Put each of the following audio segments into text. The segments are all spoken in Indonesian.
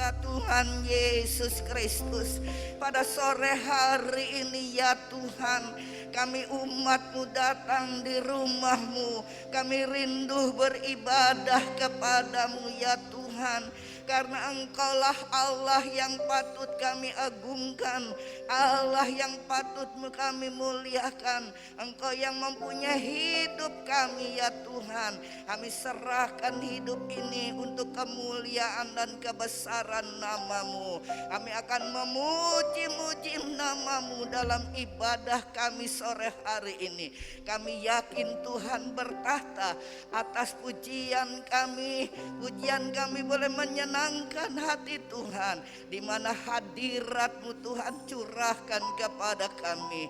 Ya Tuhan Yesus Kristus, pada sore hari ini ya Tuhan, kami umat-Mu datang di rumah-Mu. Kami rindu beribadah kepadamu ya Tuhan, karena Engkaulah Allah yang patut kami agungkan, Allah yang patut kami muliakan. Engkau yang mempunyai hidup kami ya Tuhan. Kami serahkan hidup ini untuk kemuliaan dan kebesaran nama-Mu. Kami akan memuji-muji nama-Mu dalam ibadah kami sore hari ini. Kami yakin Tuhan bertahta atas pujian kami. Pujian kami boleh menyenangkan hati Tuhan, di mana hadirat-Mu Tuhan curahkan kepada kami.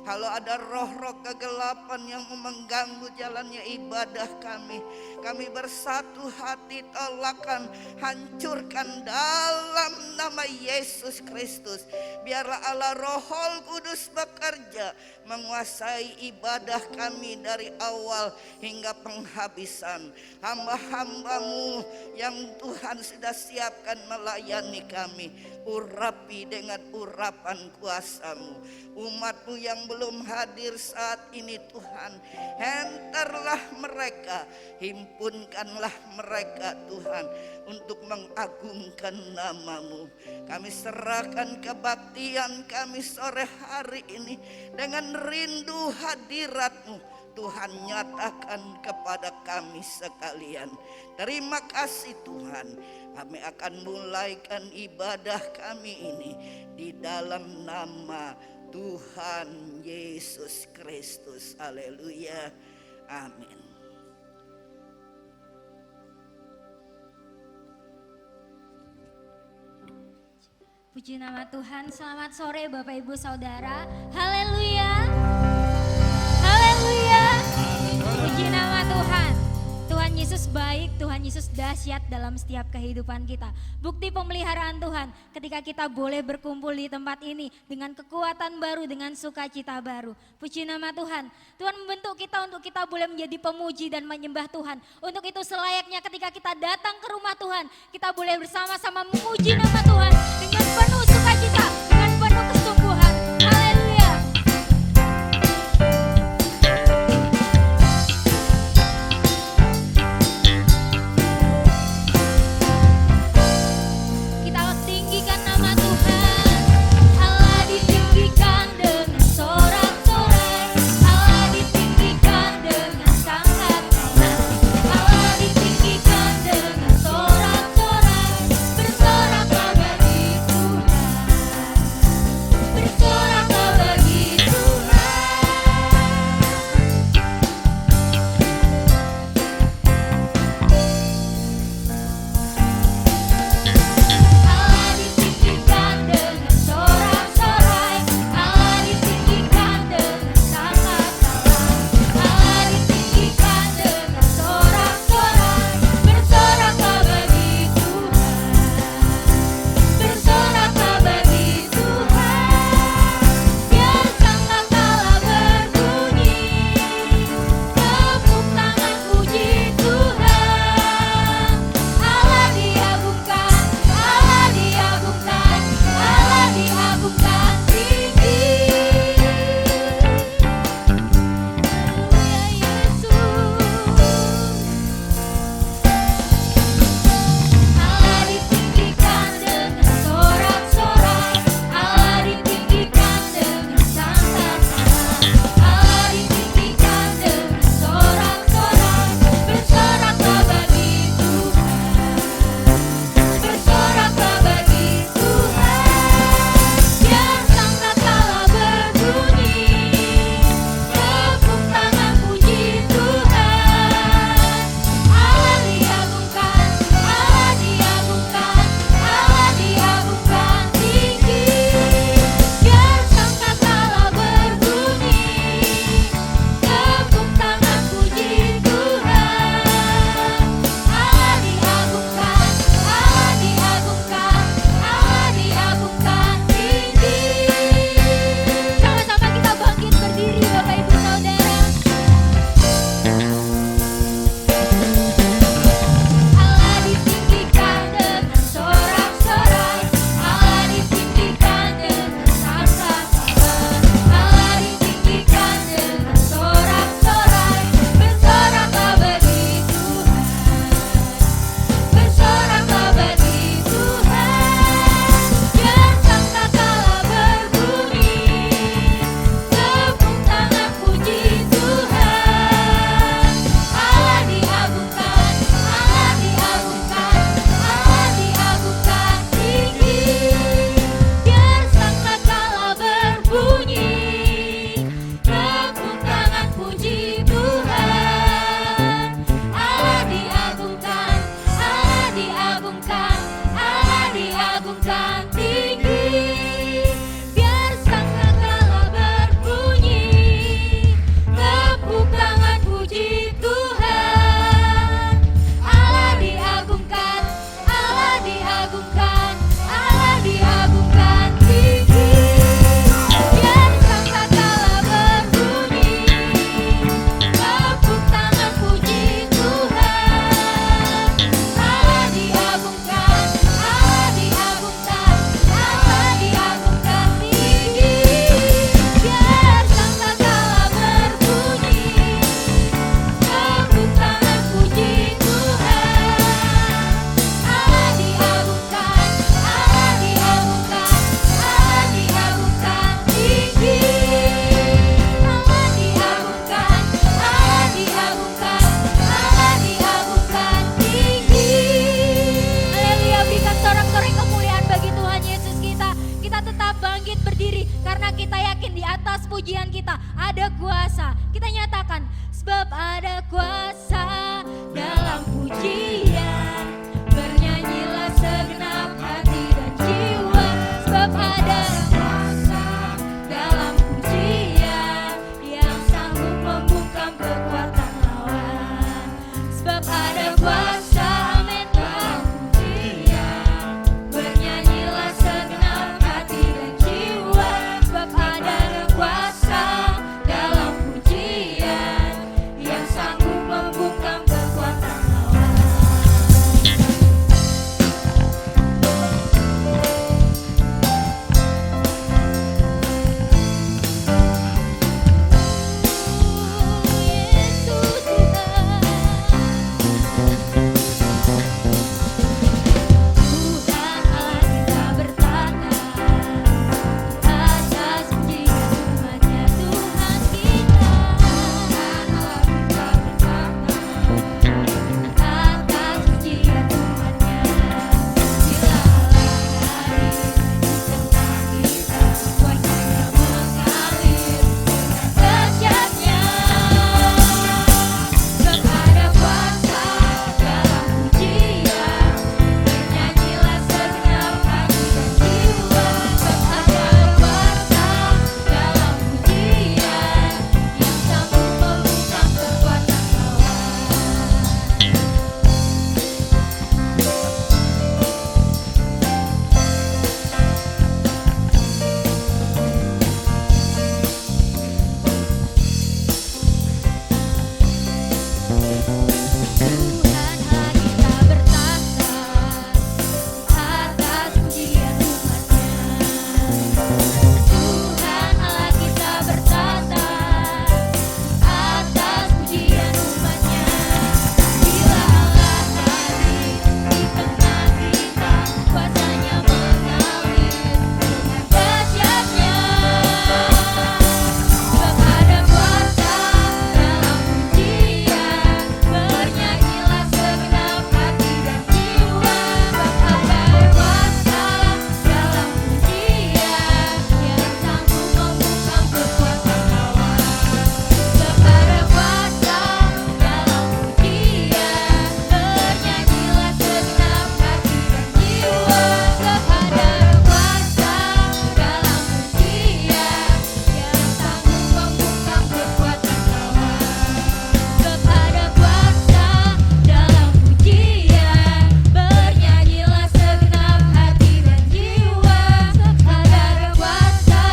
Kalau ada roh-roh kegelapan yang mengganggu jalannya ibadah kami bersatu hati, tolakkan, hancurkan dalam nama Yesus Kristus. Biarlah Allah Roh Kudus bekerja, menguasai ibadah kami dari awal hingga penghabisan. Hamba-hamba-Mu yang Tuhan sudah siapkan melayani kami, urapi dengan urapan kuasa-Mu. Umat-Mu yang belum hadir saat ini Tuhan, hentarlah mereka, himpunkanlah mereka Tuhan, untuk mengagungkan nama-Mu. Kami serahkan kebaktian kami sore hari ini dengan rindu hadirat-Mu. Tuhan, nyatakan kepada kami sekalian. Terima kasih Tuhan. Kami akan mulaikan ibadah kami ini di dalam nama Tuhan Yesus Kristus. Haleluya. Amin. Puji nama Tuhan. Selamat sore Bapak Ibu Saudara. Haleluya. Haleluya. Puji nama Tuhan. Tuhan Yesus baik, Tuhan Yesus dahsyat dalam setiap kehidupan kita. Bukti pemeliharaan Tuhan ketika kita boleh berkumpul di tempat ini dengan kekuatan baru, dengan sukacita baru. Puji nama Tuhan. Tuhan membentuk kita untuk kita boleh menjadi pemuji dan menyembah Tuhan. Untuk itu selayaknya ketika kita datang ke rumah Tuhan, kita boleh bersama-sama memuji nama Tuhan dengan penuh sukacita, dengan penuh kesungguhan. Haleluya. Kita tinggikan nama Tuhan. Allah ditinggikan dengan sorak-sorai. Allah ditinggikan dengan sangat keras. Allah ditinggikan dengan sorak-sorai. Bersoraklah atas pujian kita. Ada kuasa. Kita nyatakan, sebab ada kuasa dalam pujian. Bernyanyilah segenap hati dan jiwa. Sebab ada kuasa dalam pujian yang sanggup membungkam kekuatan lawan. Sebab ada kuasa, amin, dalam pujian. Bernyanyilah segenap hati dan jiwa. Sebab ada kuasa dalam pujian yang sanggup membungkam kekuatan lawan. Yesus Tuhan. Tuhan Allah kita bertata atas pujian umatnya. Tuhan kita, Tuhan Allah kita bertata atas pujian umatnya. Bila Allah hadir di tengah kita, wajahnya mengalir dengan dahsyatnya. Sebab ada kuasa dalam pujian. Bernyanyilah segenap hati dan jiwa. Sebab ada kuasa dalam pujian yang sanggup membungkam kekuatan lawan. Tuhan Allah kita bertata atas pujian umatnya. Tuhan Allah kita bertata atas pujian umatnya. Bila Allah hadir di tengah kita, kuasanya mengalir dengan dahsyatnya. Sebab ada kuasa dalam pujian. Bernyanyilah segenap hati dan jiwa. Sebab ada kuasa dalam pujian yang sanggup membungkam kekuatan lawan. Sebab ada kuasa dalam pujian. Bernyanyilah segenap hati dan jiwa. Sebab ada kuasa dalam pujian yang sanggup membungkam kekuatan lawan. Sebab ada kuasa dalam pujian. Bernyanyilah segenap hati dan jiwa. Sebab ada kuasa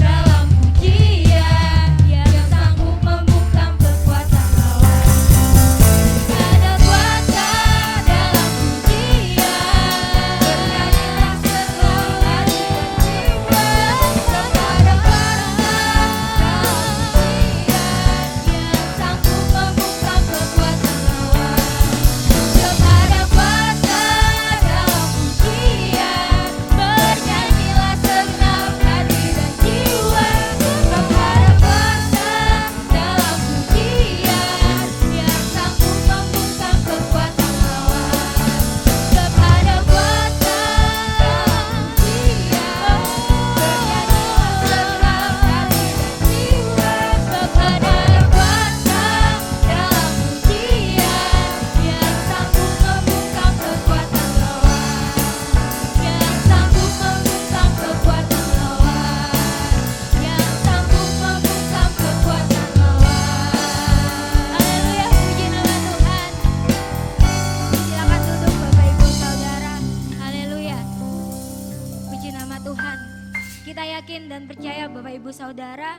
dalam pujian yang sanggup membungkam kekuatan lawan. Ada kuasa dalam pujian. Bernyanyilah segenap hati dan jiwa. Sebab ada kuasa dalam pujian yang sanggup membungkam kekuatan lawan. Sebab ada kuasa dalam pujian. Bernyanyilah segenap hati dan jiwa. Sebab ada kuasa dalam pujian yang sanggup membungkam kekuatan lawan. Sebab ada kuasa dalam pujian. Bernyanyilah segenap hati dan jiwa. Sebab ada kuasa dalam pujian yang sanggup membungkam kekuatan lawan. Yang sanggup membungkam kekuatan lawan. Yang sanggup membungkam kekuatan lawan. Haleluya, puji nama Tuhan. Silakan duduk Bapak Ibu Saudara. Haleluya. Puji nama Tuhan. Kita yakin dan percaya Bapak Ibu Saudara,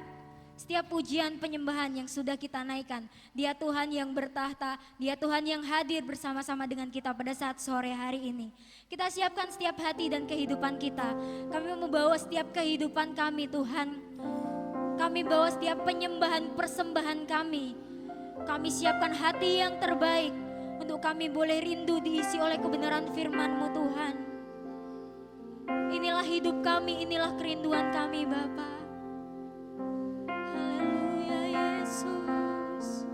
setiap pujian penyembahan yang sudah kita naikkan, Dia Tuhan yang bertahta, Dia Tuhan yang hadir bersama-sama dengan kita pada saat sore hari ini. Kita siapkan setiap hati dan kehidupan kita. Kami membawa setiap kehidupan kami Tuhan. Kami bawa setiap penyembahan persembahan kami. Kami siapkan hati yang terbaik untuk kami boleh rindu diisi oleh kebenaran firman-Mu Tuhan. Inilah hidup kami, inilah kerinduan kami Bapa. Haleluya Yesus,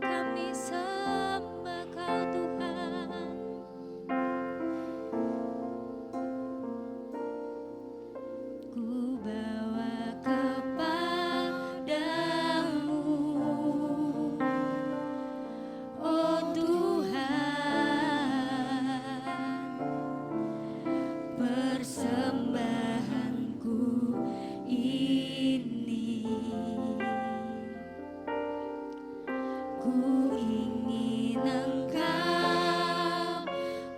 kami sembah Kau Tuhan. Ku bawa kepada persembahanku ini. Ku ingin Engkau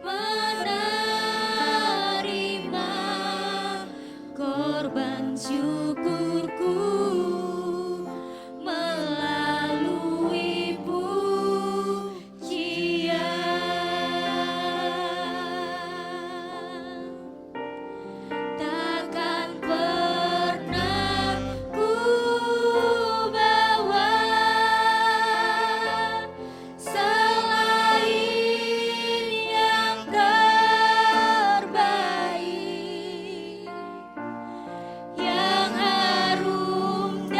menerima korban syukurku melalui pujian. Takkan pernah ku bawa selain yang terbaik, yang harum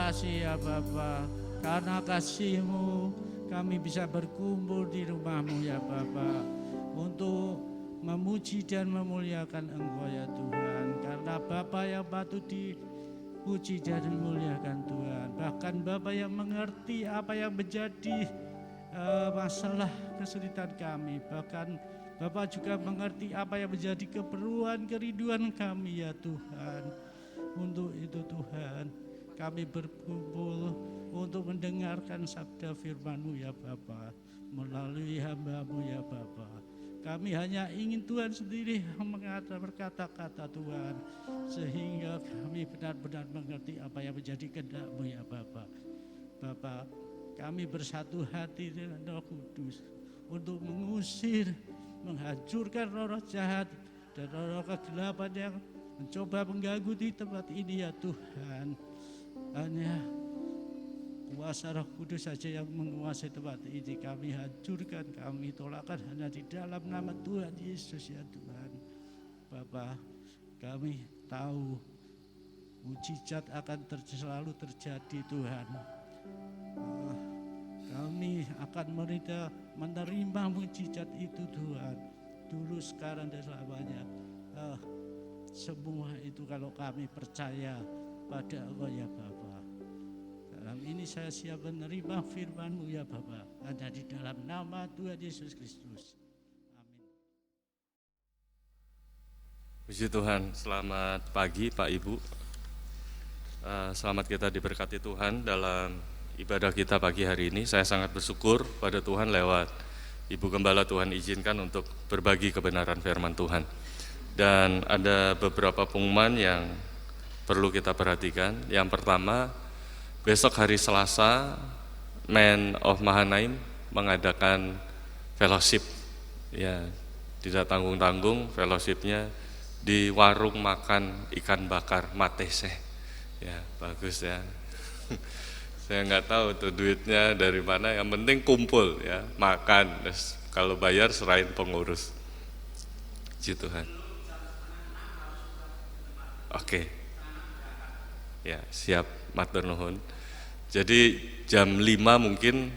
kasih ya Bapa. Karena kasih-Mu kami bisa berkumpul di rumah-Mu ya Bapa, untuk memuji dan memuliakan Engkau ya Tuhan. Karena Bapa yang patut dipuji dan dimuliakan Tuhan. Bahkan Bapa yang mengerti apa yang menjadi masalah kesulitan kami. Bahkan Bapa juga mengerti apa yang menjadi keperluan kerinduan kami ya Tuhan. Untuk itu Tuhan, kami berkumpul untuk mendengarkan sabda firman-Mu ya Bapa, melalui hamba-Mu ya Bapa. Kami hanya ingin Tuhan sendiri yang berkata-kata Tuhan, sehingga kami benar-benar mengerti apa yang menjadi kehendak-Mu ya Bapa. Bapa, kami bersatu hati dengan Roh Kudus untuk mengusir, menghancurkan roh-roh jahat dan roh-roh kegelapan yang mencoba mengganggu di tempat ini ya Tuhan. Hanya kuasa Roh Kudus saja yang menguasai tempat ini. Kami hancurkan, kami tolakkan hanya di dalam nama Tuhan Yesus ya Tuhan. Bapa, kami tahu mujizat akan selalu terjadi Tuhan. Kami akan menerima mujizat itu Tuhan, dulu, sekarang, dan selamanya. Semua itu kalau kami percaya pada Engkau ya Bapa. Dalam ini saya siap menerima firman-Mu ya Bapa, hanya di dalam nama Tuhan Yesus Kristus. Amin. Puji Tuhan, selamat pagi Pak Ibu. Selamat kita diberkati Tuhan dalam ibadah kita pagi hari ini. Saya sangat bersyukur pada Tuhan lewat Ibu Gembala Tuhan izinkan untuk berbagi kebenaran firman Tuhan. Dan ada beberapa pengumuman yang perlu kita perhatikan. Yang pertama, besok hari Selasa, Men of Mahanaim mengadakan fellowship. Ya, tidak tanggung-tanggung, fellowshipnya di warung makan ikan bakar Matese. Ya, bagus ya. Saya nggak tahu tuh duitnya dari mana, yang penting kumpul ya, makan. Terus kalau bayar serahin pengurus. Puji Tuhan. Oke. Ya, siap, matur nuhun. Jadi jam 5 mungkin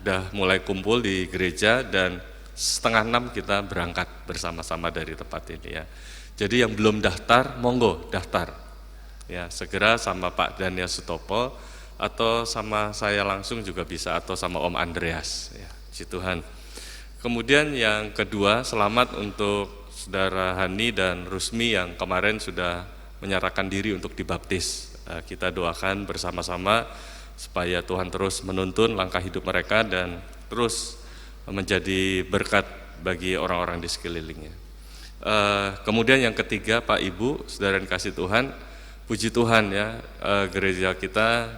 udah mulai kumpul di gereja, dan 5:30 kita berangkat bersama-sama dari tempat ini ya. Jadi yang belum daftar, monggo daftar. Ya, segera sama Pak Daniel Sutopo, atau sama saya langsung juga bisa, atau sama Om Andreas ya. Puji Tuhan. Kemudian yang kedua, selamat untuk Saudara Hani dan Rusmi yang kemarin sudah menyerahkan diri untuk dibaptis. Kita doakan bersama-sama supaya Tuhan terus menuntun langkah hidup mereka dan terus menjadi berkat bagi orang-orang di sekelilingnya. Kemudian yang ketiga, Pak Ibu, saudara yang kasih Tuhan, puji Tuhan ya, gereja kita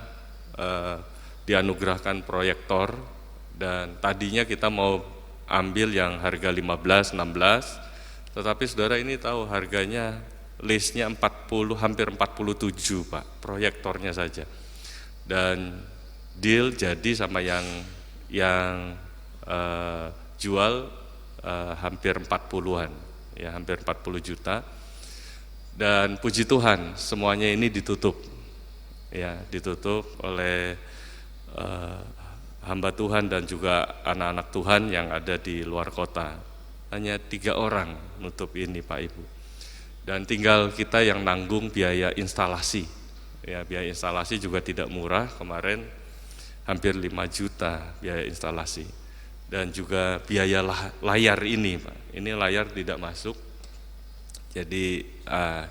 dianugerahkan proyektor, dan tadinya kita mau ambil yang harga 15-16, tetapi saudara ini tahu harganya listnya 40, hampir 47 Pak, proyektornya saja. Dan deal jadi sama yang jual hampir 40-an, ya hampir 40 juta. Dan puji Tuhan semuanya ini ditutup, ya ditutup oleh hamba Tuhan dan juga anak-anak Tuhan yang ada di luar kota. Hanya 3 orang nutup ini Pak Ibu. Dan tinggal kita yang nanggung biaya instalasi. Ya, biaya instalasi juga tidak murah, kemarin hampir 5 juta biaya instalasi. Dan juga biaya layar ini Pak. Ini layar tidak masuk. Jadi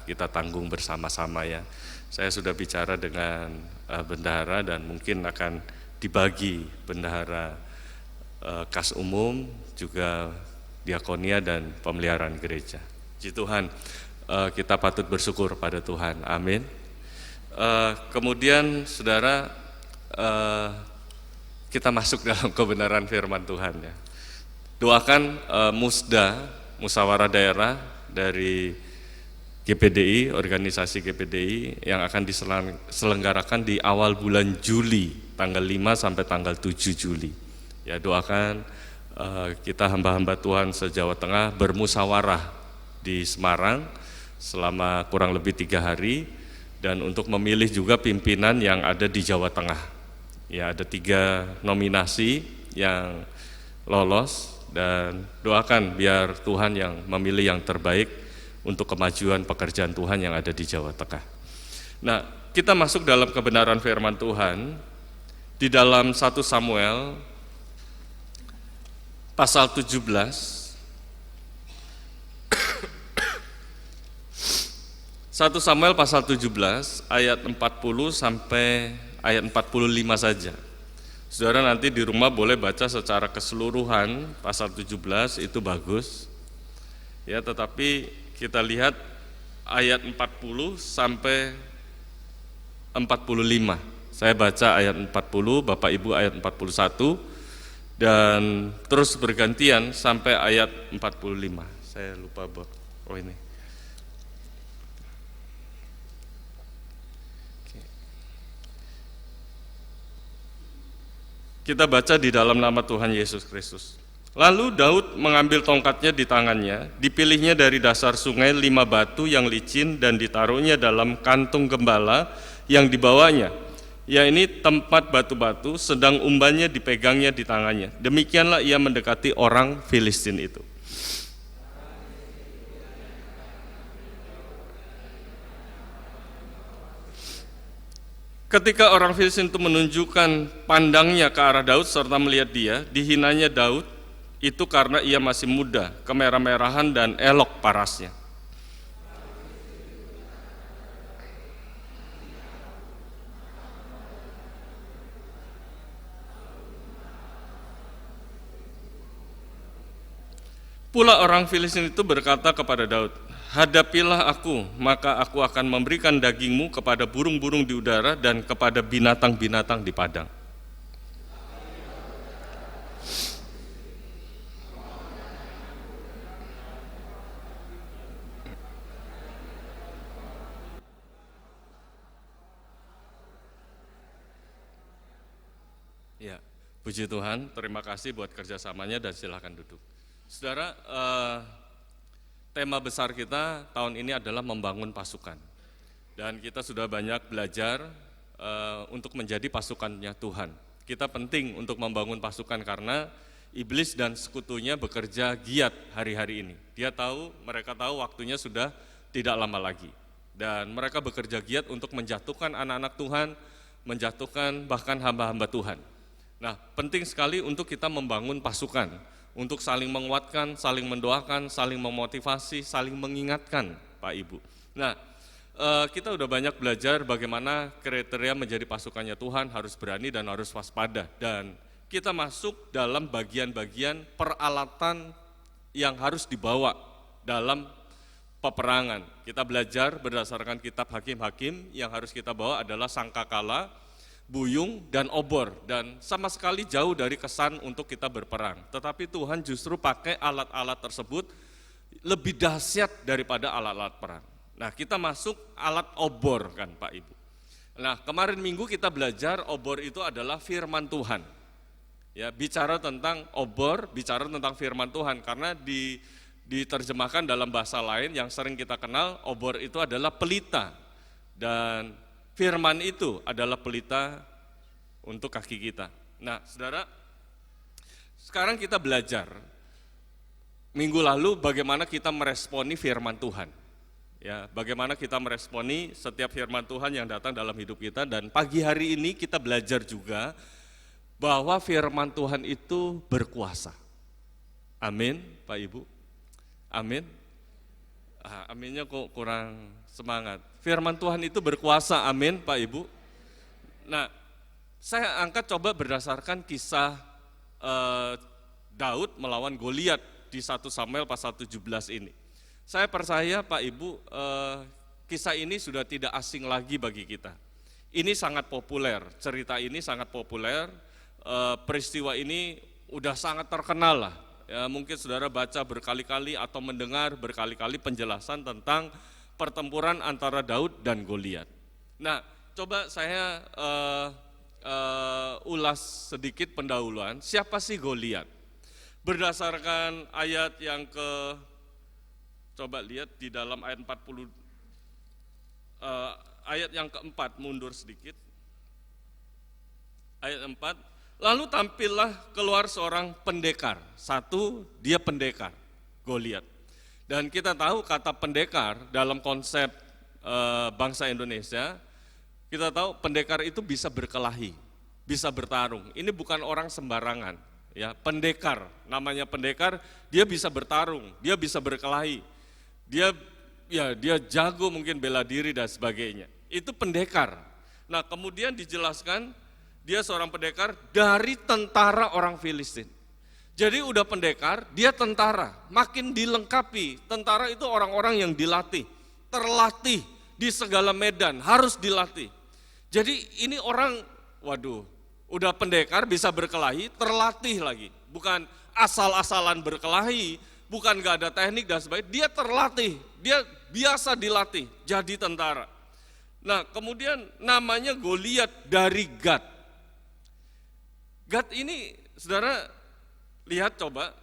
kita tanggung bersama-sama ya. Saya sudah bicara dengan bendahara dan mungkin akan dibagi bendahara kas umum, juga diakonia dan pemeliharaan gereja. Puji Tuhan, kita patut bersyukur pada Tuhan. Amin. Kemudian saudara, kita masuk dalam kebenaran firman Tuhan ya. Doakan musda, musyawarah daerah dari GPDI, organisasi GPDI yang akan diselenggarakan di awal bulan Juli, tanggal 5 sampai tanggal 7 Juli. Ya, doakan kita hamba-hamba Tuhan se-Jawa Tengah bermusyawarah di Semarang selama kurang lebih 3 hari, dan untuk memilih juga pimpinan yang ada di Jawa Tengah. Ya, ada 3 nominasi yang lolos, dan doakan biar Tuhan yang memilih yang terbaik untuk kemajuan pekerjaan Tuhan yang ada di Jawa Tengah. Nah, kita masuk dalam kebenaran firman Tuhan di dalam 1 Samuel pasal 17. 1 Samuel pasal 17 ayat 40 sampai ayat 45 saja. Saudara nanti di rumah boleh baca secara keseluruhan pasal 17, itu bagus. Ya, tetapi kita lihat ayat 40 sampai 45. Saya baca ayat 40, Bapak Ibu ayat 41, dan terus bergantian sampai ayat 45. Saya lupa, oh ini. Kita baca di dalam nama Tuhan Yesus Kristus. Lalu Daud mengambil tongkatnya di tangannya, dipilihnya dari dasar sungai 5 batu yang licin dan ditaruhnya dalam kantung gembala yang dibawanya. Ya, ini tempat batu-batu, sedang umbannya dipegangnya di tangannya. Demikianlah ia mendekati orang Filistin itu. Ketika orang Filistin itu menunjukkan pandangnya ke arah Daud serta melihat dia, dihinanya Daud itu karena ia masih muda, kemerah-merahan dan elok parasnya. Pula orang Filistin itu berkata kepada Daud, "Hadapilah aku, maka aku akan memberikan dagingmu kepada burung-burung di udara dan kepada binatang-binatang di padang." Ya, puji Tuhan, terima kasih buat kerjasamanya dan silakan duduk. Saudara, tema besar kita tahun ini adalah membangun pasukan. Dan kita sudah banyak belajar untuk menjadi pasukannya Tuhan. Kita penting untuk membangun pasukan karena iblis dan sekutunya bekerja giat hari-hari ini. Mereka tahu waktunya sudah tidak lama lagi. Dan mereka bekerja giat untuk menjatuhkan anak-anak Tuhan, menjatuhkan bahkan hamba-hamba Tuhan. Nah, penting sekali untuk kita membangun pasukan, untuk saling menguatkan, saling mendoakan, saling memotivasi, saling mengingatkan, Pak Ibu. Nah, kita udah banyak belajar bagaimana kriteria menjadi pasukannya Tuhan, harus berani dan harus waspada. Dan kita masuk dalam bagian-bagian peralatan yang harus dibawa dalam peperangan. Kita belajar berdasarkan kitab Hakim-Hakim, yang harus kita bawa adalah sangkakala, buyung, dan obor, dan sama sekali jauh dari kesan untuk kita berperang. Tetapi Tuhan justru pakai alat-alat tersebut lebih dahsyat daripada alat-alat perang. Nah, kita masuk alat obor kan Pak Ibu. Nah, kemarin minggu kita belajar obor itu adalah firman Tuhan. Ya, bicara tentang obor, bicara tentang firman Tuhan, karena diterjemahkan dalam bahasa lain yang sering kita kenal, obor itu adalah pelita, dan firman itu adalah pelita untuk kaki kita. Nah, saudara, sekarang kita belajar minggu lalu bagaimana kita meresponi firman Tuhan. Ya, bagaimana kita meresponi setiap firman Tuhan yang datang dalam hidup kita, dan pagi hari ini kita belajar juga bahwa firman Tuhan itu berkuasa. Amin, Pak Ibu. Amin. Aminnya kok kurang semangat. Firman Tuhan itu berkuasa, amin Pak Ibu. Nah, saya angkat coba berdasarkan kisah Daud melawan Goliat di 1 Samuel pasal 17 ini. Saya percaya Pak Ibu, kisah ini sudah tidak asing lagi bagi kita. Ini sangat populer, cerita ini sangat populer, peristiwa ini udah sangat terkenal lah. Ya, mungkin saudara baca berkali-kali atau mendengar berkali-kali penjelasan tentang pertempuran antara Daud dan Goliat. Nah, coba saya ulas sedikit pendahuluan. Siapa sih Goliat? Berdasarkan ayat yang coba lihat di dalam ayat 40, ayat yang keempat, mundur sedikit. Ayat 4, lalu tampillah keluar seorang pendekar. Satu, dia pendekar, Goliat. Dan kita tahu kata pendekar dalam konsep bangsa Indonesia, kita tahu pendekar itu bisa berkelahi, bisa bertarung. Ini bukan orang sembarangan, ya. Pendekar, namanya pendekar, dia bisa bertarung, dia bisa berkelahi. Dia jago mungkin bela diri dan sebagainya. Itu pendekar. Nah, kemudian dijelaskan dia seorang pendekar dari tentara orang Filistin. Jadi udah pendekar, dia tentara, makin dilengkapi. Tentara itu orang-orang yang dilatih, terlatih di segala medan, harus dilatih. Jadi ini orang, waduh, udah pendekar bisa berkelahi, terlatih lagi. Bukan asal-asalan berkelahi, bukan gak ada teknik dan sebagainya, dia terlatih, dia biasa dilatih, jadi tentara. Nah, kemudian namanya Goliat dari Gat. Gat ini, saudara, lihat coba,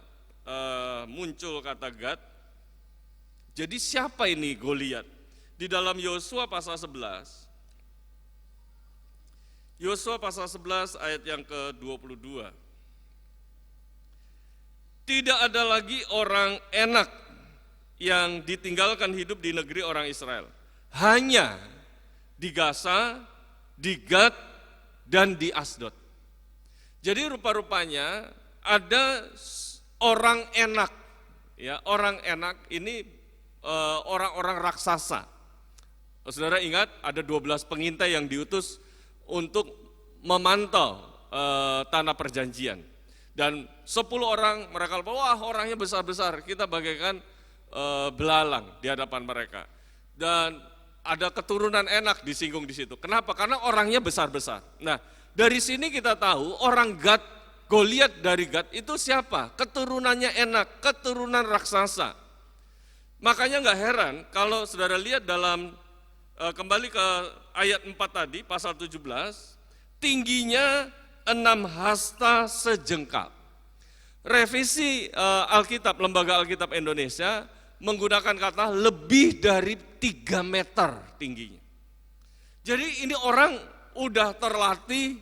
muncul kata Gat. Jadi siapa ini Goliat? Di dalam Yosua pasal 11, Yosua pasal 11 ayat yang ke-22. Tidak ada lagi orang enak yang ditinggalkan hidup di negeri orang Israel. Hanya di Gaza, di Gat, dan di Asdod. Jadi rupa-rupanya ada orang enak, ya, orang enak ini orang-orang raksasa. Saudara ingat ada 12 pengintai yang diutus untuk memantau tanah perjanjian. Dan 10 orang mereka, wah orangnya besar-besar, kita bagaikan belalang di hadapan mereka. Dan ada keturunan enak disinggung di situ. Kenapa? Karena orangnya besar-besar. Nah, dari sini kita tahu orang Gat, Goliat dari Gat itu siapa? Keturunannya enak, keturunan raksasa. Makanya nggak heran kalau saudara lihat dalam kembali ke ayat 4 tadi, pasal 17, tingginya 6 hasta sejengkal. Revisi Alkitab, Lembaga Alkitab Indonesia menggunakan kata lebih dari 3 meter tingginya. Jadi ini orang udah terlatih,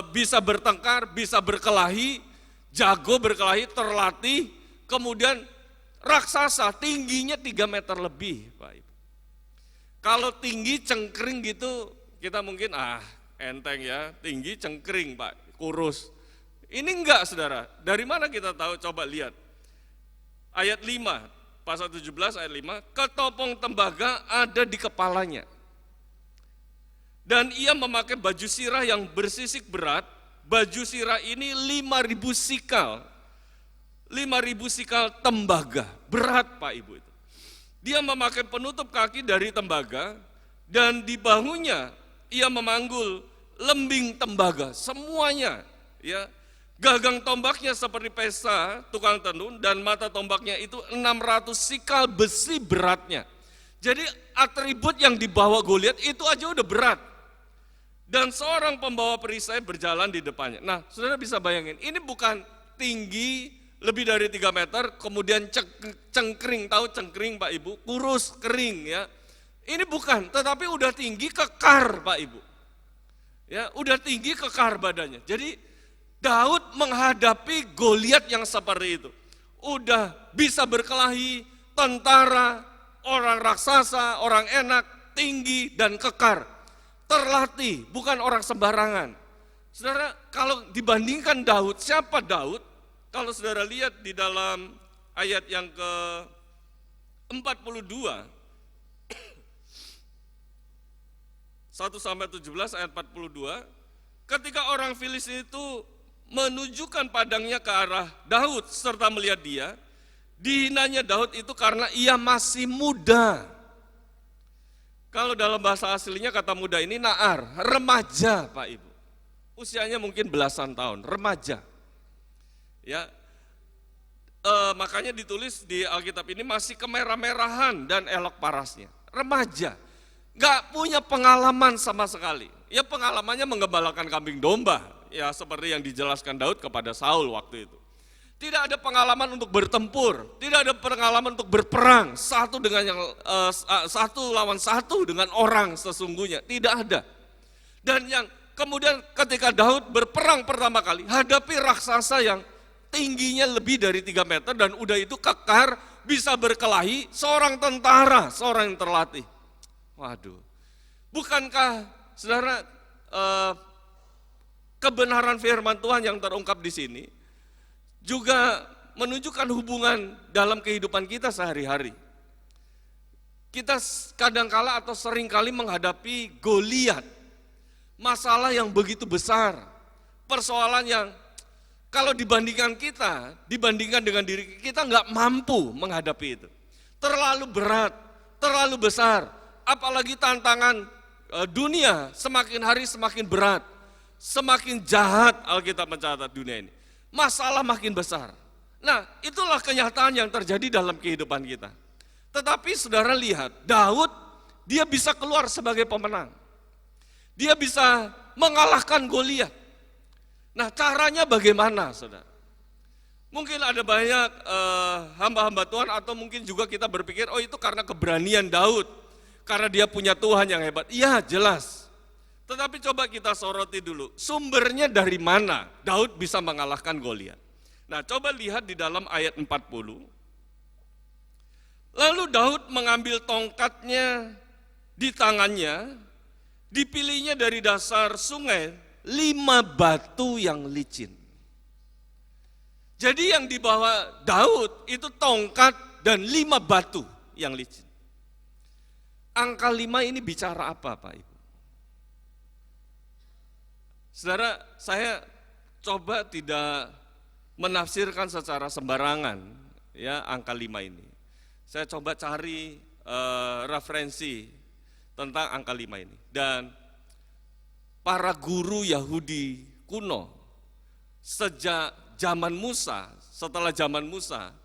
bisa bertengkar, bisa berkelahi, jago berkelahi, terlatih, kemudian raksasa tingginya 3 meter lebih, Pak Ibu. Kalau tinggi cengkring gitu, kita mungkin enteng ya, tinggi cengkring Pak, kurus. Ini enggak saudara, dari mana kita tahu? Coba lihat. Ayat 5, pasal 17 ayat 5, ketopong tembaga ada di kepalanya. Dan ia memakai baju sirah yang bersisik berat, baju sirah ini 5.000 sikal. 5.000 sikal tembaga, berat Pak Ibu itu. Dia memakai penutup kaki dari tembaga, dan di bahunya ia memanggul lembing tembaga, semuanya. Ya, gagang tombaknya seperti pesta tukang tenun, dan mata tombaknya itu 600 sikal besi beratnya. Jadi atribut yang dibawa Goliat itu aja udah berat. Dan seorang pembawa perisai berjalan di depannya. Nah, saudara bisa bayangin, ini bukan tinggi lebih dari 3 meter, kemudian cengkring, tahu cengkring Pak Ibu, kurus, kering ya. Ini bukan, tetapi udah tinggi kekar Pak Ibu. Ya, udah tinggi kekar badannya. Jadi Daud menghadapi Goliat yang seperti itu. Udah bisa berkelahi, tentara, orang raksasa, orang enak, tinggi dan kekar. Terlatih, bukan orang sembarangan. Saudara, kalau dibandingkan Daud, siapa Daud? Kalau saudara lihat di dalam ayat yang ke-42, 1-17 ayat 42, ketika orang Filistin itu menunjukkan padangnya ke arah Daud serta melihat dia, dihinanya Daud itu karena ia masih muda. Kalau dalam bahasa aslinya kata muda ini naar, remaja Pak Ibu. Usianya mungkin belasan tahun, remaja. Ya, makanya ditulis di Alkitab ini masih kemerah-merahan dan elok parasnya. Remaja, gak punya pengalaman sama sekali. Ya pengalamannya menggembalakan kambing domba, ya seperti yang dijelaskan Daud kepada Saul waktu itu. Tidak ada pengalaman untuk bertempur, tidak ada pengalaman untuk berperang satu dengan satu lawan satu dengan orang sesungguhnya, tidak ada. Dan yang kemudian ketika Daud berperang pertama kali, hadapi raksasa yang tingginya lebih dari 3 meter dan udah itu kekar, bisa berkelahi, seorang tentara, seorang yang terlatih. Waduh, bukankah saudara kebenaran firman Tuhan yang terungkap di sini juga menunjukkan hubungan dalam kehidupan kita sehari-hari. Kita kadangkala atau seringkali menghadapi Goliat, masalah yang begitu besar, persoalan yang kalau dibandingkan dengan diri kita nggak mampu menghadapi itu. Terlalu berat, terlalu besar, apalagi tantangan dunia semakin hari semakin berat, semakin jahat Alkitab mencatat dunia ini. Masalah makin besar. Nah, itulah kenyataan yang terjadi dalam kehidupan kita. Tetapi saudara lihat, Daud dia bisa keluar sebagai pemenang. Dia bisa mengalahkan Goliat. Nah, caranya bagaimana, saudara? Mungkin ada banyak hamba-hamba Tuhan atau mungkin juga kita berpikir, oh itu karena keberanian Daud, karena dia punya Tuhan yang hebat. Iya, jelas. Tetapi coba kita soroti dulu, sumbernya dari mana Daud bisa mengalahkan Goliat. Nah, coba lihat di dalam ayat 40. Lalu Daud mengambil tongkatnya di tangannya, dipilihnya dari dasar sungai 5 batu yang licin. Jadi yang dibawa Daud itu tongkat dan 5 batu yang licin. Angka 5 ini bicara apa, Pak Ibu? Saudara, saya coba tidak menafsirkan secara sembarangan ya angka 5 ini. Saya coba cari referensi tentang angka 5 ini. Dan para guru Yahudi kuno sejak zaman Musa, setelah zaman Musa,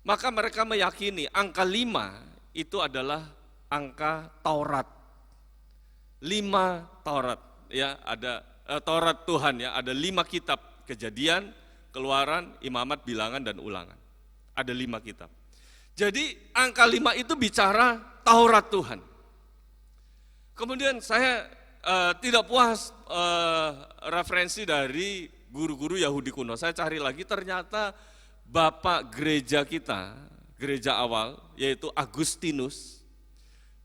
maka mereka meyakini angka 5 itu adalah angka Taurat. 5 Taurat, ya ada Taurat Tuhan ya, ada 5 kitab, Kejadian, Keluaran, Imamat, Bilangan, dan Ulangan. Ada 5 kitab. Jadi angka 5 itu bicara Taurat Tuhan. Kemudian saya tidak puas referensi dari guru-guru Yahudi kuno. Saya cari lagi, ternyata bapak gereja kita, gereja awal, yaitu Agustinus,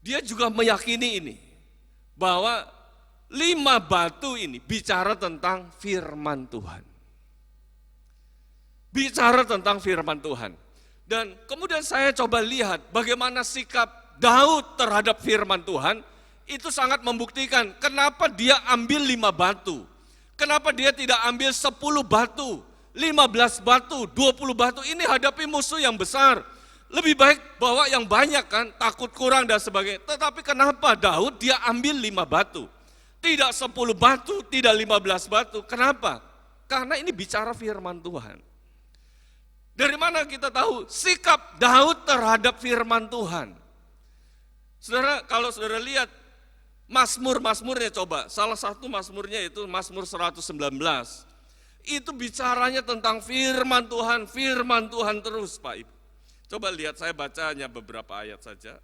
dia juga meyakini ini, bahwa 5 batu ini bicara tentang firman Tuhan. Bicara tentang firman Tuhan. Dan kemudian saya coba lihat bagaimana sikap Daud terhadap firman Tuhan, itu sangat membuktikan kenapa dia ambil 5 batu. Kenapa dia tidak ambil 10 batu, 15 batu, 20 batu, ini hadapi musuh yang besar. Lebih baik bawa yang banyak kan, takut kurang dan sebagainya. Tetapi kenapa Daud dia ambil 5 batu? Tidak 10 batu, tidak 15 batu. Kenapa? Karena ini bicara firman Tuhan. Dari mana kita tahu sikap Daud terhadap firman Tuhan? Saudara, kalau saudara lihat Mazmur-mazmurnya coba, salah satu mazmurnya itu Mazmur 119. Itu bicaranya tentang firman Tuhan terus Pak Ibu. Coba lihat, saya bacanya beberapa ayat saja.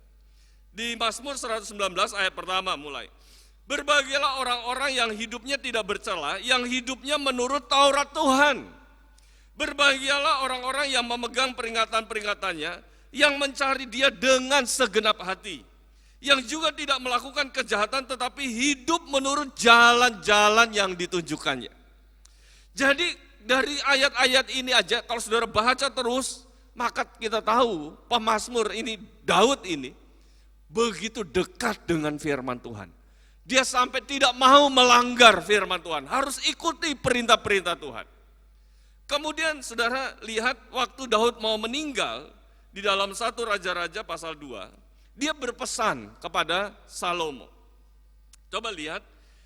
Di Mazmur 119 ayat pertama mulai. Berbahagialah orang-orang yang hidupnya tidak bercela, yang hidupnya menurut Taurat Tuhan. Berbahagialah orang-orang yang memegang peringatan-peringatannya, yang mencari Dia dengan segenap hati. Yang juga tidak melakukan kejahatan tetapi hidup menurut jalan-jalan yang ditunjukkannya. Jadi dari ayat-ayat ini aja kalau saudara baca terus, maka kita tahu pemazmur ini, Daud ini begitu dekat dengan firman Tuhan. Dia sampai tidak mau melanggar firman Tuhan, harus ikuti perintah-perintah Tuhan. Kemudian saudara lihat waktu Daud mau meninggal, di dalam 1 Raja-Raja pasal 2, dia berpesan kepada Salomo. Coba lihat,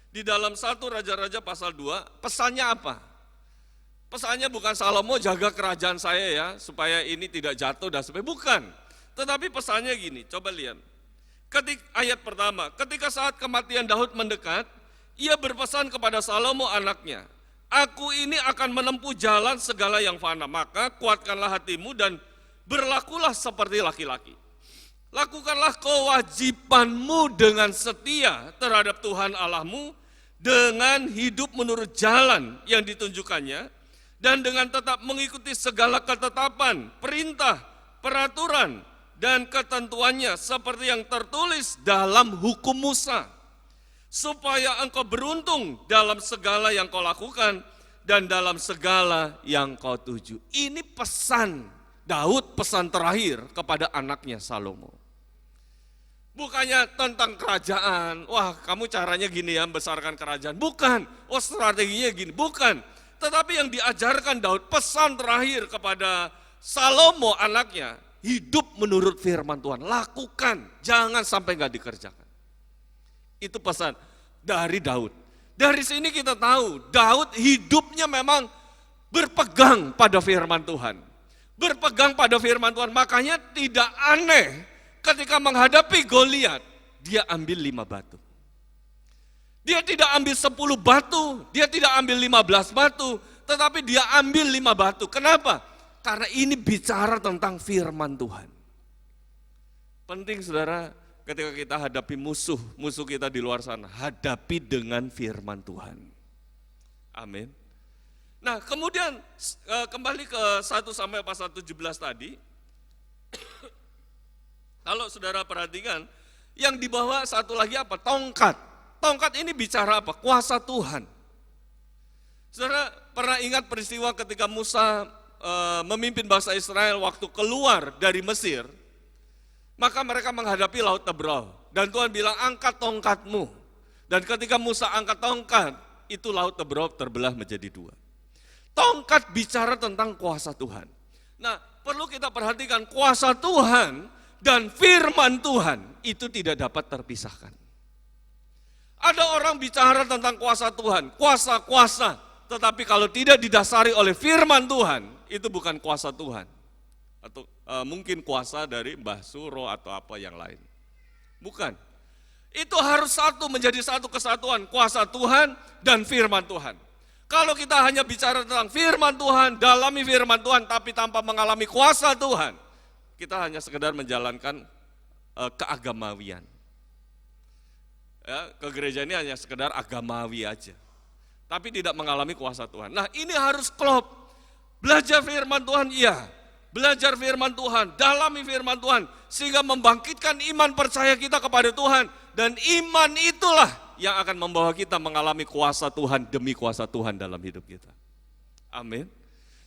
di dalam 1 Raja-Raja pasal 2, pesannya apa? Pesannya bukan Salomo jaga kerajaan saya ya, supaya ini tidak jatuh dan sebagainya, bukan. Tetapi pesannya gini, coba lihat. Ayat pertama, ketika saat kematian Daud mendekat, ia berpesan kepada Salomo anaknya, Aku ini akan menempuh jalan segala yang fana, maka kuatkanlah hatimu dan berlakulah seperti laki-laki. Lakukanlah kewajibanmu dengan setia terhadap Tuhan Allahmu, dengan hidup menurut jalan yang ditunjukkannya, dan dengan tetap mengikuti segala ketetapan, perintah, peraturan, dan ketentuannya seperti yang tertulis dalam hukum Musa, supaya engkau beruntung dalam segala yang kau lakukan dan dalam segala yang kau tuju. Ini pesan Daud, pesan terakhir kepada anaknya Salomo. Bukannya tentang kerajaan, wah kamu caranya gini ya membesarkan kerajaan. Bukan, oh strateginya gini, bukan. Tetapi yang diajarkan Daud, pesan terakhir kepada Salomo anaknya, hidup menurut firman Tuhan, lakukan, jangan sampai gak dikerjakan. Itu pesan dari Daud. Dari sini kita tahu, Daud hidupnya memang berpegang pada firman Tuhan. Berpegang pada firman Tuhan, makanya tidak aneh ketika menghadapi Goliat, dia ambil 5 batu. Dia tidak ambil 10 batu, dia tidak ambil 15 batu, tetapi dia ambil 5 batu. Kenapa? Karena ini bicara tentang firman Tuhan. Penting saudara, ketika kita hadapi musuh kita di luar sana, hadapi dengan firman Tuhan. Amin. Nah kemudian kembali ke 1 Samuel pasal 17 tadi, kalau saudara perhatikan, yang dibawa satu lagi apa? Tongkat. Tongkat ini bicara apa? Kuasa Tuhan. Saudara pernah ingat peristiwa ketika Musa memimpin bangsa Israel waktu keluar dari Mesir, maka mereka menghadapi Laut Tebrau. Dan Tuhan bilang, angkat tongkatmu. Dan ketika Musa angkat tongkat, itu Laut Tebrau terbelah menjadi 2. Tongkat bicara tentang kuasa Tuhan. Nah, perlu kita perhatikan kuasa Tuhan dan firman Tuhan itu tidak dapat terpisahkan. Ada orang bicara tentang kuasa Tuhan, kuasa-kuasa, tetapi kalau tidak didasari oleh firman Tuhan, itu bukan kuasa Tuhan. Atau mungkin kuasa dari Mbah Suro atau apa yang lain. Bukan. Itu harus satu, menjadi satu kesatuan, kuasa Tuhan dan firman Tuhan. Kalau kita hanya bicara tentang firman Tuhan, dalami firman Tuhan, tapi tanpa mengalami kuasa Tuhan, kita hanya sekedar menjalankan keagamawian. Ya, ke gereja ini hanya sekedar agamawi aja, tapi tidak mengalami kuasa Tuhan. Nah ini harus klop. Belajar firman Tuhan, iya. Belajar firman Tuhan, dalami firman Tuhan, sehingga membangkitkan iman percaya kita kepada Tuhan. Dan iman itulah yang akan membawa kita mengalami kuasa Tuhan demi kuasa Tuhan dalam hidup kita. Amin.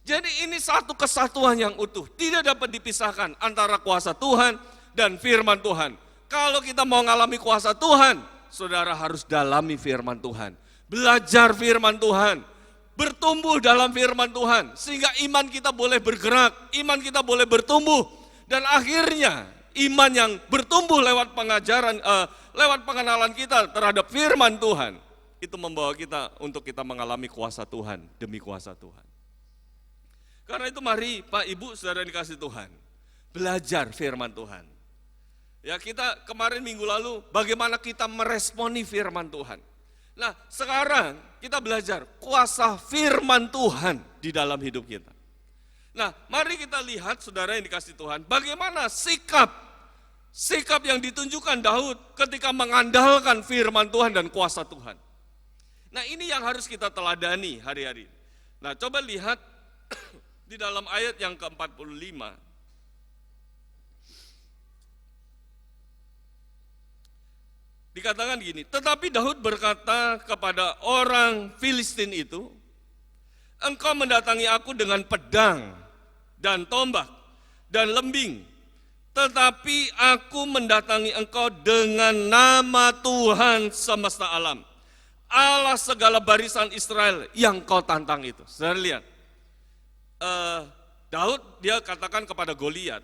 Jadi ini satu kesatuan yang utuh, tidak dapat dipisahkan antara kuasa Tuhan dan firman Tuhan. Kalau kita mau mengalami kuasa Tuhan, saudara harus dalami firman Tuhan. Belajar firman Tuhan, bertumbuh dalam firman Tuhan, sehingga iman kita boleh bergerak, iman kita boleh bertumbuh, dan akhirnya iman yang bertumbuh lewat pengajaran, lewat pengenalan kita terhadap firman Tuhan, itu membawa kita untuk kita mengalami kuasa Tuhan demi kuasa Tuhan. Karena itu mari Pak Ibu saudara dikasih Tuhan, belajar firman Tuhan. Ya kita kemarin minggu lalu bagaimana kita meresponi firman Tuhan. Nah sekarang kita belajar kuasa firman Tuhan di dalam hidup kita. Nah mari kita lihat saudara yang dikasih Tuhan, bagaimana sikap yang ditunjukkan Daud ketika mengandalkan firman Tuhan dan kuasa Tuhan. Nah ini yang harus kita teladani hari-hari. Nah coba lihat di dalam ayat yang ke-45. Dikatakan gini, tetapi Daud berkata kepada orang Filistin itu, engkau mendatangi aku dengan pedang dan tombak dan lembing, tetapi aku mendatangi engkau dengan nama Tuhan semesta alam, Allah segala barisan Israel yang kau tantang itu. Saudara lihat, Daud dia katakan kepada Goliat,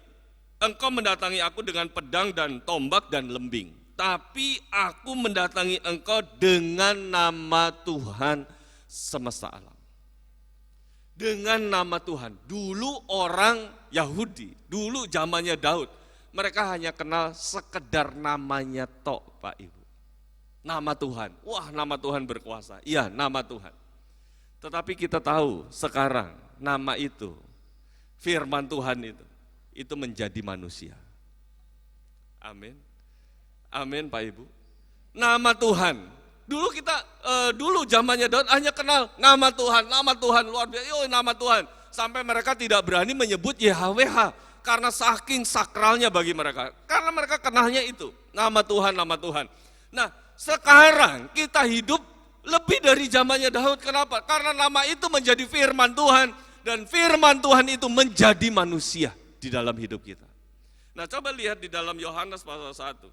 engkau mendatangi aku dengan pedang dan tombak dan lembing, tapi aku mendatangi engkau dengan nama Tuhan semesta alam. Dengan nama Tuhan. Dulu orang Yahudi, dulu zamannya Daud, mereka hanya kenal sekedar namanya tok, Pak Ibu. Nama Tuhan, wah nama Tuhan berkuasa, iya nama Tuhan. Tetapi kita tahu sekarang nama itu, firman Tuhan itu menjadi manusia. Amin. Amin Pak Ibu. Nama Tuhan. Dulu zamannya Daud hanya kenal nama Tuhan luar biasa, nama Tuhan. Sampai mereka tidak berani menyebut YHWH karena saking sakralnya bagi mereka. Karena mereka kenalnya itu, nama Tuhan. Nah, sekarang kita hidup lebih dari zamannya Daud. Kenapa? Karena nama itu menjadi firman Tuhan dan firman Tuhan itu menjadi manusia di dalam hidup kita. Nah, coba lihat di dalam Yohanes pasal 1.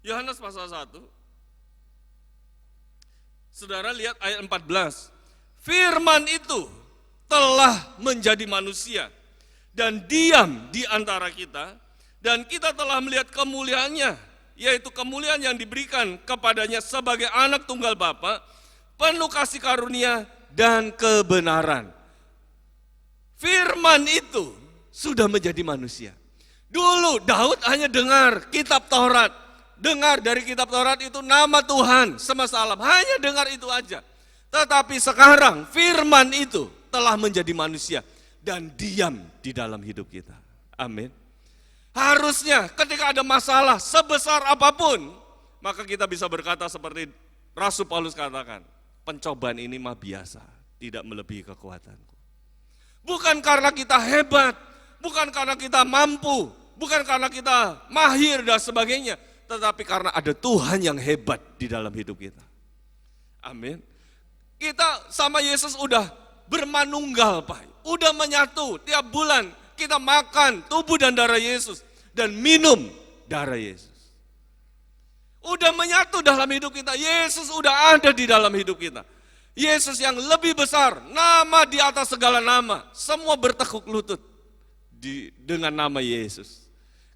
Yohanes pasal 1. Saudara lihat ayat 14. Firman itu telah menjadi manusia dan diam di antara kita, dan kita telah melihat kemuliaannya, yaitu kemuliaan yang diberikan kepadanya sebagai anak tunggal Bapa, penuh kasih karunia dan kebenaran. Firman itu sudah menjadi manusia. Dulu Daud hanya dengar kitab Taurat, dengar dari kitab Taurat itu nama Tuhan semesta alam, hanya dengar itu aja. Tetapi sekarang firman itu telah menjadi manusia dan diam di dalam hidup kita. Amin. Harusnya ketika ada masalah sebesar apapun, maka kita bisa berkata seperti Rasul Paulus katakan, pencobaan ini mah biasa, tidak melebihi kekuatanku. Bukan karena kita hebat, bukan karena kita mampu, bukan karena kita mahir dan sebagainya, tetapi karena ada Tuhan yang hebat di dalam hidup kita. Amin. Kita sama Yesus udah bermanunggal, Pak. Udah menyatu. Tiap bulan kita makan tubuh dan darah Yesus dan minum darah Yesus. Udah menyatu dalam hidup kita. Yesus udah ada di dalam hidup kita. Yesus yang lebih besar, nama di atas segala nama. Semua bertekuk lutut dengan nama Yesus.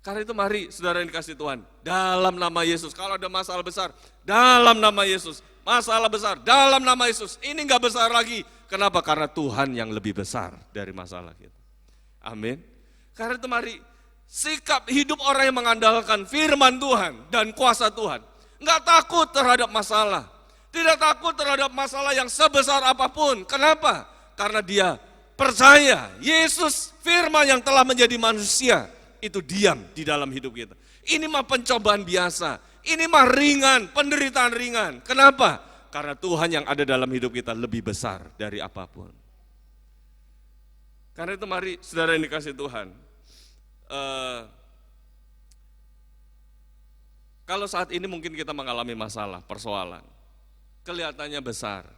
Karena itu mari saudara yang dikasih Tuhan, dalam nama Yesus, kalau ada masalah besar, dalam nama Yesus, masalah besar, dalam nama Yesus, ini enggak besar lagi. Kenapa? Karena Tuhan yang lebih besar dari masalah kita. Amin. Karena itu mari, sikap hidup orang yang mengandalkan firman Tuhan dan kuasa Tuhan. Enggak takut terhadap masalah, tidak takut terhadap masalah yang sebesar apapun. Kenapa? Karena dia percaya Yesus firman yang telah menjadi manusia, itu diam di dalam hidup kita. Ini mah pencobaan biasa, ini mah ringan, penderitaan ringan. Kenapa? Karena Tuhan yang ada dalam hidup kita lebih besar dari apapun. Karena itu mari saudara yang dikasih Tuhan, kalau saat ini mungkin kita mengalami masalah, persoalan, kelihatannya besar,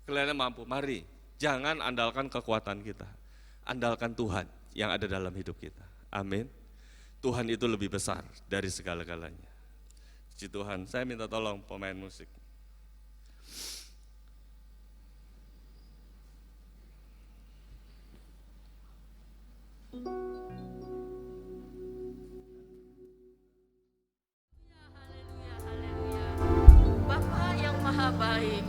kelihatannya mampu, mari jangan andalkan kekuatan kita, andalkan Tuhan yang ada dalam hidup kita. Amin. Tuhan itu lebih besar dari segala-galanya. Puji Tuhan. Saya minta tolong pemain musik. Bapa yang maha baik,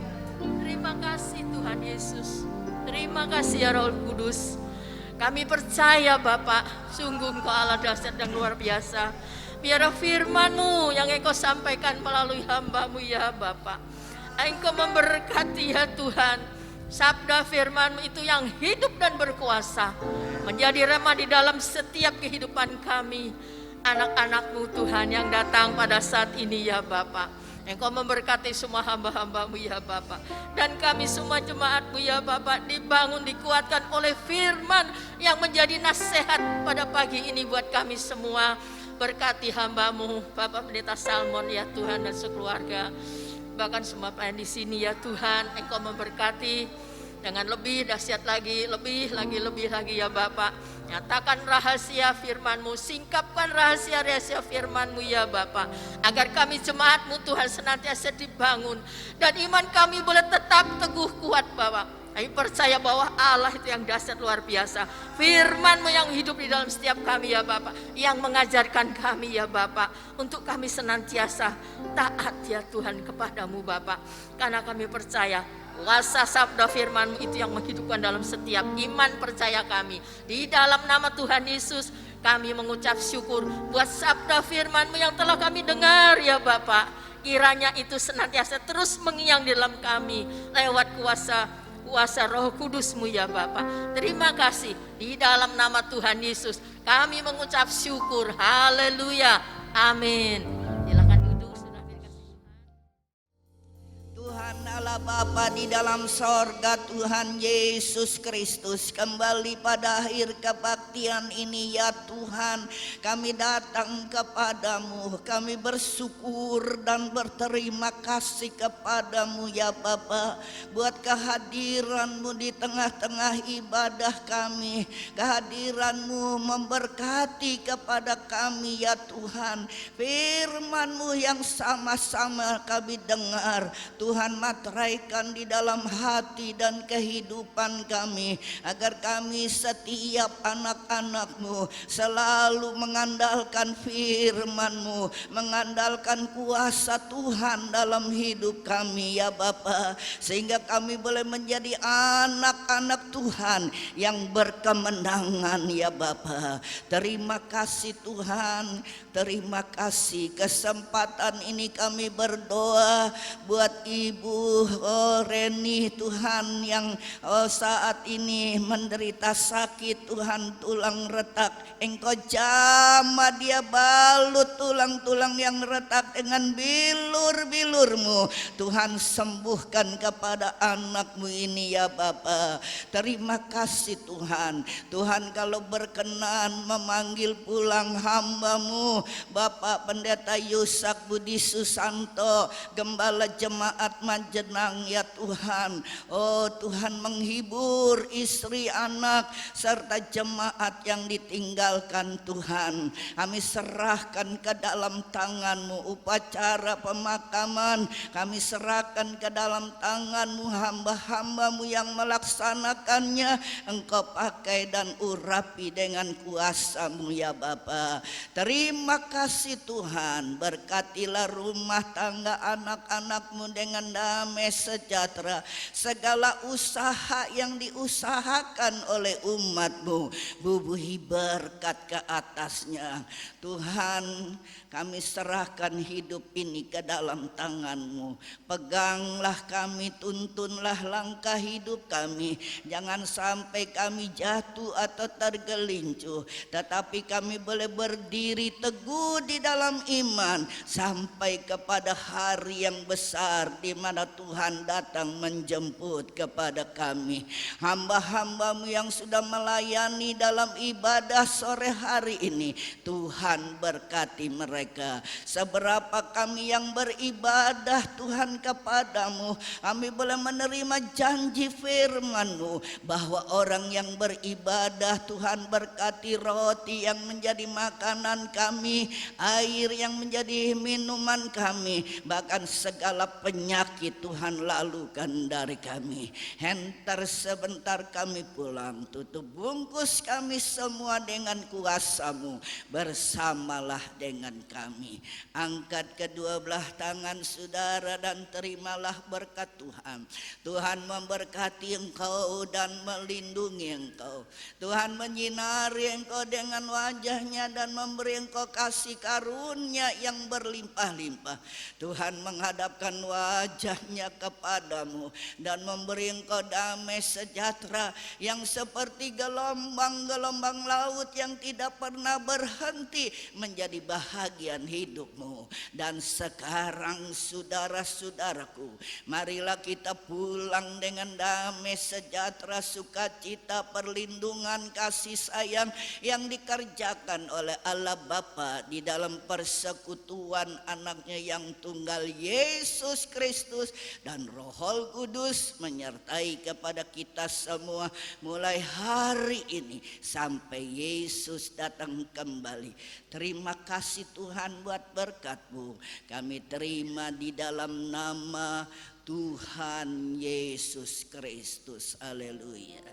terima kasih Tuhan Yesus. Terima kasih ya Roh Kudus. Kami percaya Bapak, sungguh Engkau Allah dahsyat dan luar biasa. Biarlah firman-Mu yang Engkau sampaikan melalui hamba-Mu ya Bapak. Engkau memberkati ya Tuhan. Sabda firman-Mu itu yang hidup dan berkuasa, menjadi rema di dalam setiap kehidupan kami. Anak-anak-Mu Tuhan yang datang pada saat ini ya Bapak. Engkau memberkati semua hamba-hamba-Mu ya Bapak. Dan kami semua jemaat-Mu ya Bapak dibangun, dikuatkan oleh firman yang menjadi nasihat pada pagi ini buat kami semua. Berkati hamba-Mu Bapak Pendeta Salmon ya Tuhan dan sekeluarga. Bahkan semua yang di sini ya Tuhan, Engkau memberkati dengan lebih dahsyat lagi, lebih lagi ya Bapak. Nyatakan rahasia firman-Mu, singkapkan rahasia-rahasia firman-Mu ya Bapak, agar kami jemaat-Mu Tuhan senantiasa dibangun dan iman kami boleh tetap teguh kuat Bapak. Kami percaya bahwa Allah itu yang dahsyat luar biasa. Firman-Mu yang hidup di dalam setiap kami ya Bapak, yang mengajarkan kami ya Bapak, untuk kami senantiasa taat ya Tuhan kepadamu Bapak. Karena kami percaya kuasa sabda firman-Mu itu yang menghidupkan dalam setiap iman percaya kami. Di dalam nama Tuhan Yesus kami mengucap syukur buat sabda firman-Mu yang telah kami dengar ya Bapak. kiranya itu senantiasa terus mengiang di dalam kami lewat kuasa Roh Kudus-Mu ya Bapa. Terima kasih, di dalam nama Tuhan Yesus kami mengucap syukur. Haleluya, amin. Silakan duduk, saudara dikasih Tuhan. Tuhan Allah Bapa di dalam sorga, Tuhan Yesus Kristus, kembali pada akhir kebaktian ini ya Tuhan, kami datang kepadamu, kami bersyukur dan berterima kasih kepadamu ya Bapa, buat kehadiranmu di tengah-tengah ibadah kami, kehadiranmu memberkati kepada kami ya Tuhan, firman-Mu yang sama-sama kami dengar, Tuhan materaikan di dalam hati dan kehidupan kami, agar kami setiap anak-anak-Mu selalu mengandalkan firman-Mu, mengandalkan kuasa Tuhan dalam hidup kami ya Bapa, sehingga kami boleh menjadi anak-anak Tuhan yang berkemenangan ya Bapa. Terima kasih Tuhan, terima kasih kesempatan ini kami berdoa buat Ibu Reni Tuhan yang saat ini menderita sakit Tuhan, tulang retak. Engkau jamah dia, balut tulang-tulang yang retak dengan bilur-bilur-Mu. Tuhan sembuhkan kepada anak-Mu ini ya Bapa. Terima kasih Tuhan. Tuhan kalau berkenan memanggil pulang hamba-Mu Bapak Pendeta Yusak Budi Susanto, Gembala Jemaat Majenang ya Tuhan. Oh Tuhan, menghibur istri, anak, serta jemaat yang ditinggalkan Tuhan. Kami serahkan ke dalam tangan-Mu upacara pemakaman, kami serahkan ke dalam tangan-Mu hamba-hamba-Mu yang melaksanakannya. Engkau pakai dan urapi dengan kuasa-Mu ya Bapa. Terima kasih Tuhan, berkatilah rumah tangga anak-anak-Mu dengan damai sejahtera. Segala usaha yang diusahakan oleh umat-Mu, bubuhi berkat ke atasnya. Tuhan, kami serahkan hidup ini ke dalam tangan-Mu. Peganglah kami, tuntunlah langkah hidup kami. Jangan sampai kami jatuh atau tergelincir, tetapi kami boleh berdiri teguh di dalam iman sampai kepada hari yang besar di mana Tuhan datang menjemput kepada kami. Hamba-hamba-Mu yang sudah melayani dalam ibadah sore hari ini, Tuhan berkati mereka. Seberapa kami yang beribadah Tuhan kepadamu, kami boleh menerima janji firman-Mu bahwa orang yang beribadah Tuhan berkati roti yang menjadi makanan kami, air yang menjadi minuman kami, bahkan segala penyakit Tuhan lalukan dari kami. Hentar sebentar kami pulang, tutup bungkus kami semua dengan kuasa-Mu, bersamalah dengan kami. Angkat kedua belah tangan saudara dan terimalah berkat Tuhan. Tuhan memberkati engkau dan melindungi engkau. Tuhan menyinari engkau dengan wajah-Nya dan memberi engkau kasih karunia yang berlimpah-limpah. Tuhan menghadapkan wajah-Nya kepadamu dan memberi engkau damai sejahtera yang seperti gelombang-gelombang laut yang tidak pernah berhenti menjadi bahagian hidupmu. Dan sekarang saudara-saudaraku, marilah kita pulang dengan damai sejahtera, sukacita, perlindungan, kasih sayang yang dikerjakan oleh Allah Bapa di dalam persekutuan anaknya yang tunggal Yesus Kristus, dan Roh Kudus menyertai kepada kita semua mulai hari ini sampai Yesus datang kembali. Terima kasih Tuhan buat berkat-Mu, kami terima di dalam nama Tuhan Yesus Kristus. Haleluya.